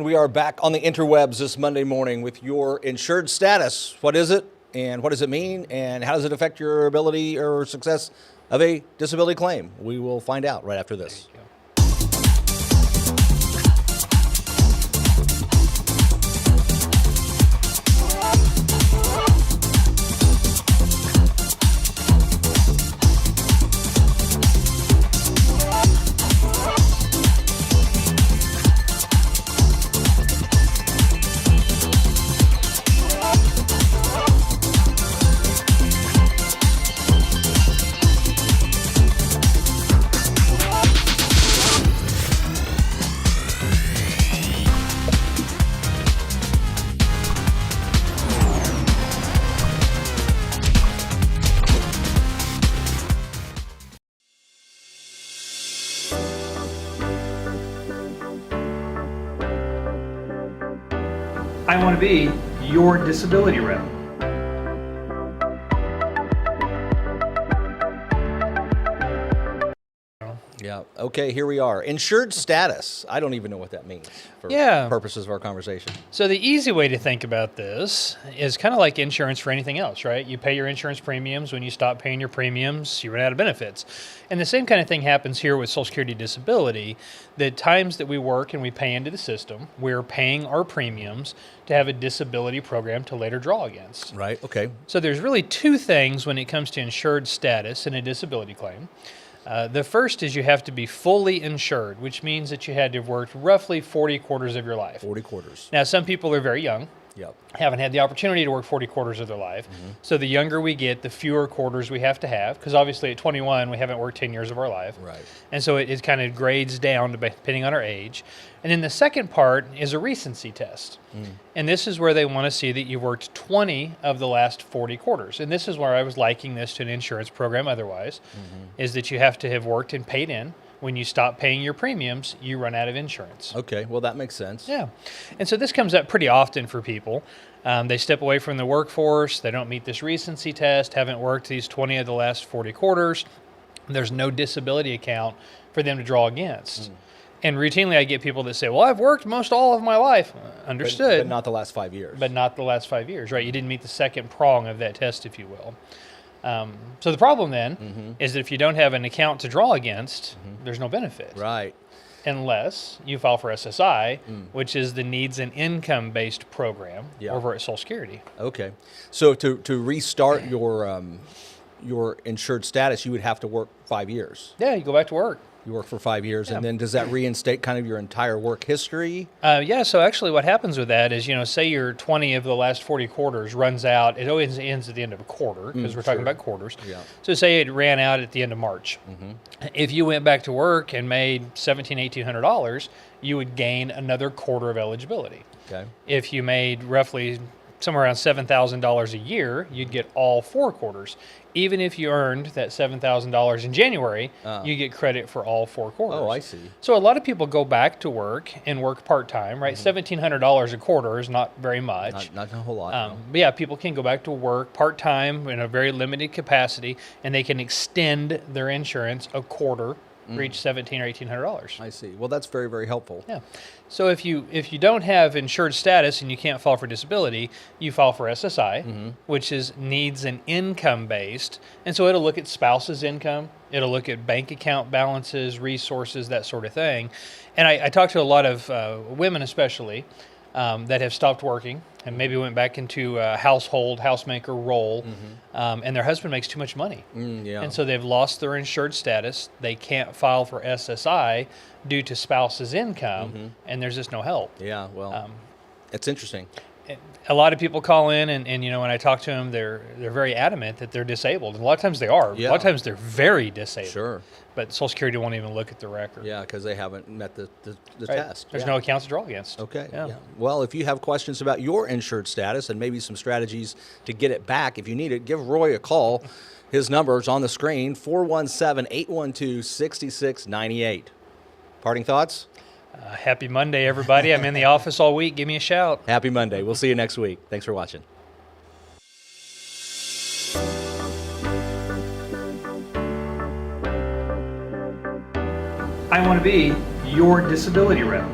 And we are back on the interwebs this Monday morning with your insured status. What is it, and what does it mean, and how does it affect your ability or success of a disability claim? We will find out right after this. I want to be your disability rep. Yeah. Okay, here we are. Insured status. I don't even know what that means for purposes of our conversation. So the easy way to think about this is kind of like insurance for anything else, right? You pay your insurance premiums. When you stop paying your premiums, you run out of benefits. And the same kind of thing happens here with Social Security disability. The times that we work and we pay into the system, we're paying our premiums to have a disability program to later draw against. Right, okay. So there's really two things when it comes to insured status in a disability claim. The first is you have to be fully insured, which means that you had to have worked roughly 40 quarters of your life. 40 quarters. Now, some people are very young, Yep. haven't had the opportunity to work 40 quarters of their life. So the younger we get, the fewer quarters we have to have, because obviously at 21, we haven't worked 10 years of our life. Right. And so it kind of grades down depending on our age. And then the second part is a recency test. And this is where they want to see that you've worked 20 of the last 40 quarters. And this is where I was liking this to an insurance program otherwise, is that you have to have worked and paid in. When you stop paying your premiums, you run out of insurance. Okay, well, that makes sense. Yeah. And so this comes up pretty often for people. They step away from the workforce. They don't meet this recency test, haven't worked these 20 of the last 40 quarters. There's no disability account for them to draw against. And routinely I get people that say, well, I've worked most all of my life. Understood. But not the last 5 years. But not the last 5 years, right? You didn't meet the second prong of that test, if you will. So the problem then is that if you don't have an account to draw against, there's no benefit. Right. Unless you file for SSI, which is the needs and income-based program over at Social Security. Okay. So to restart your insured status, you would have to work 5 years. Yeah, you go back to work. You work for 5 years, and then does that reinstate kind of your entire work history? Yeah, so actually what happens with that is, say your 20 of the last 40 quarters runs out. It always ends at the end of a quarter, because we're talking about quarters. Yeah. So say it ran out at the end of March. If you went back to work and made $1,700, $1,800, you would gain another quarter of eligibility. Okay. If you made roughly somewhere around $7,000 a year, you'd get all 4 quarters. Even if you earned that $7,000 in January, you get credit for all 4 quarters. Oh, I see. So a lot of people go back to work and work part-time, right? $1,700 a quarter is not very much. Not a whole lot. No. But yeah, people can go back to work part-time in a very limited capacity, and they can extend their insurance a quarter, reach $1,700 or $1,800. I see. Well, that's very, very helpful. Yeah. So if you don't have insured status and you can't file for disability, you file for SSI, which is needs and income based. And so it'll look at spouse's income, it'll look at bank account balances, resources, that sort of thing. And I talk to a lot of women especially that have stopped working and maybe went back into a housemaker role, and their husband makes too much money. And so they've lost their insured status. They can't file for SSI due to spouse's income, and there's just no help. Yeah, well, it's interesting. A lot of people call in, and when I talk to them, they're very adamant that they're disabled. And a lot of times they are. Yeah. A lot of times they're very disabled. Sure. But Social Security won't even look at the record. Yeah, because they haven't met the test. There's no accounts to draw against. Okay. Yeah. Well, if you have questions about your insured status and maybe some strategies to get it back, if you need it, give Roy a call. His number is on the screen, 417-812-6698. Parting thoughts? Happy Monday, everybody. I'm in the office all week. Give me a shout. Happy Monday. We'll see you next week. Thanks for watching. I want to be your disability rep.